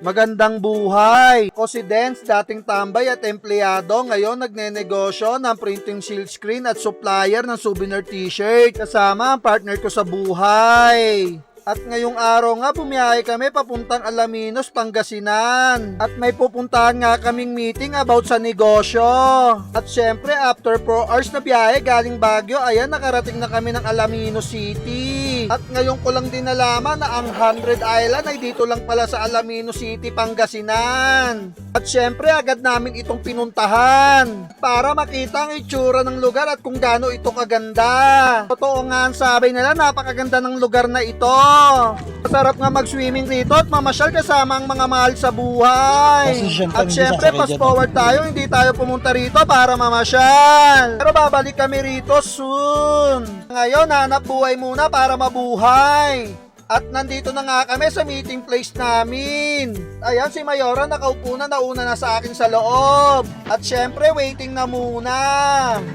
Magandang buhay! Ako si Dance, dating tambay at empleyado, ngayon nagnenegosyo ng printing seal screen at supplier ng souvenir t-shirt. Kasama ang partner ko sa buhay. At ngayong araw nga bumiyahe kami papuntang Alaminos, Pangasinan. At may pupuntahan nga kaming meeting about sa negosyo. At syempre after 4 hours na biyahe galing Baguio, ayan nakarating na kami ng Alaminos City. At ngayon ko lang din nalaman na ang 100 Island ay dito lang pala sa Alaminos City, Pangasinan. At syempre agad namin itong pinuntahan para makita ang itsura ng lugar at kung gaano ito kaganda. Totoo nga ang sabi nila, napakaganda ng lugar na ito. Masarap nga mag-swimming rito at mamasyal kasama ang mga mahal sa buhay. At syempre, fast forward tayo, hindi tayo pumunta rito para mamasyal. Pero babalik kami rito soon. Ngayon, hanap buhay muna para mabuhay. At nandito na nga kami sa meeting place namin. Ayan si Mayora, nakaupo na, nauna na sa akin sa loob. At syempre, waiting na muna.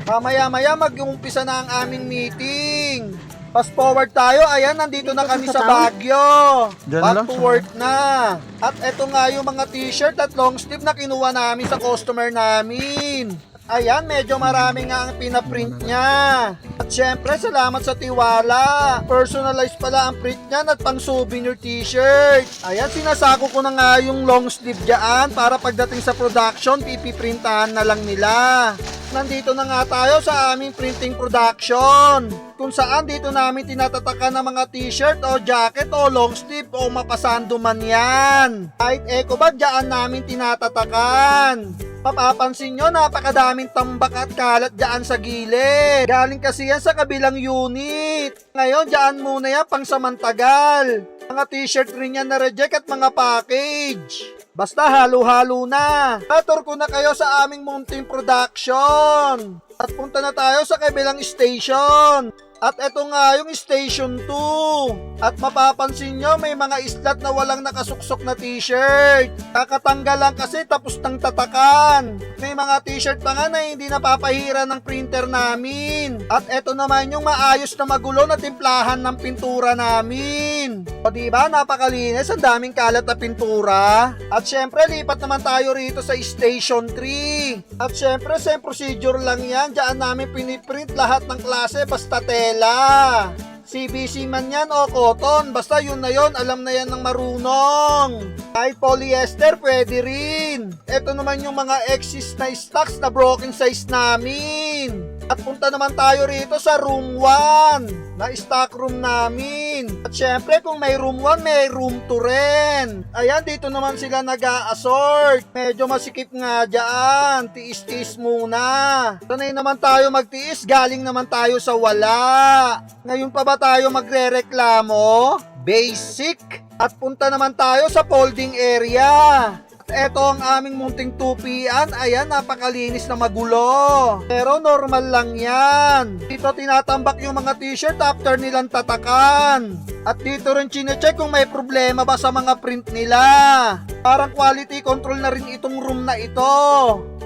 Mamaya-maya mag-uumpisa na ang aming meeting. Fast forward tayo, ayan, nandito na kami sa Baguio. Back to work na. At eto nga yung mga t-shirt at long sleeve na kinuha namin sa customer namin. Ayan, medyo marami nga ang pinaprint niya. At syempre, salamat sa tiwala. Personalized pala ang print niyan at pang souvenir t-shirt. Ayan, sinasako ko na nga yung long sleeve dyan para pagdating sa production, pipiprintahan na lang nila. Nandito na nga tayo sa aming printing production, kung saan dito namin tinatatakan ng mga t-shirt o jacket o long sleeve o mapasando man yan. Kahit eco bag, dyan namin tinatatakan. Mapapansin nyo, napakadaming tambak at kalat dyan sa gilid. Galing kasi yan sa kabilang unit. Ngayon, dyan muna yan pang samantagal. Mga t-shirt rin yan na reject at mga package. Basta halo-halo na. Atur ko na kayo sa aming munting production. At punta na tayo sa kabilang station. At eto nga yung station 2. At mapapansin nyo, may mga islat na walang nakasuksok na t-shirt. Kakatanggal lang kasi tapos nang tatakan. May mga t-shirt pa nga na hindi napapahira ng printer namin. At eto naman yung maayos na magulo na timplahan ng pintura namin. O diba, napakalinis, ang daming kalat na pintura. At syempre, lipat naman tayo rito sa station 3. At syempre, same procedure lang yan. Diyan namin piniprint lahat ng klase basta tela. CBC man yan o cotton, basta yun na yun, alam na yan ng marunong. Kahit polyester, pwede rin. Ito naman yung mga excess na stocks na broken size namin. At punta naman tayo rito sa room 1, na stock room namin. At syempre, kung may room 1, may room 2 rin. Ayan, dito naman sila nag-a-assort. Medyo masikip nga dyan, tiis-tiis muna. Sanay naman tayo magtiis, galing naman tayo sa wala. Ngayon pa ba tayo magre-reklamo? Basic. At punta naman tayo sa folding area. At eto ang aming munting tupian. Ayan, napakalinis na magulo. Pero normal lang yan. Dito tinatambak yung mga t-shirt after nilang tatakan. At dito rin chinecheck kung may problema ba sa mga print nila. Parang quality control na rin itong room na ito.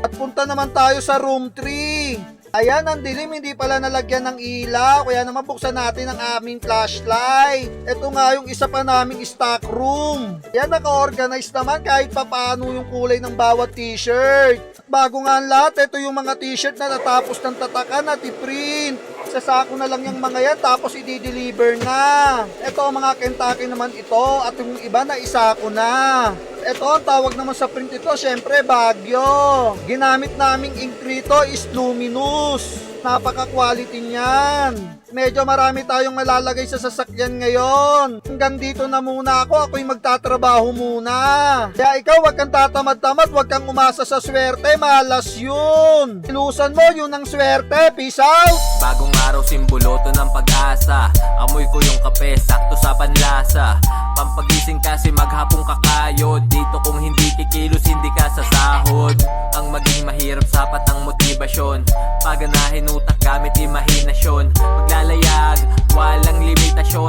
At punta naman tayo sa room 3. Ayan, ang dilim, hindi pala nalagyan ng ilaw. Kaya naman buksan natin ang aming flashlight. Ito nga yung isa pa naming stock room. Ayan, naka-organize naman kahit papaano yung kulay ng bawat t-shirt. Bago nga ang lahat, ito yung mga t-shirt na natapos ng tatakan at i-print. Sasako na lang yung mga yan tapos i-deliver na. Ito ang mga Kentucky naman ito at yung iba na isako na. Ito ang tawag naman sa print ito, syempre Baguio. Ginamit naming ink rito is luminous. Napaka-quality niyan. Medyo marami tayong malalagay sa sasakyan ngayon. Hanggang dito na muna ako, ako'y magtatrabaho muna. Kaya ikaw, wag kang tatamad-tamad, wag kang umasa sa swerte, malas yun. Ilusan mo, yun ang swerte. Peace out! Bagong araw, simbolo to ng pag-asa. Amoy ko yung kape, sakto sa panlasa. Pampagising kasi maghapong kakayod. Dito kung hindi kikilos, hindi ka sa sahod. Ang maging mahirap, sapat ang motibasyon. Paganahin utak gamit imahinasyon. Maglalayag, walang limitasyon.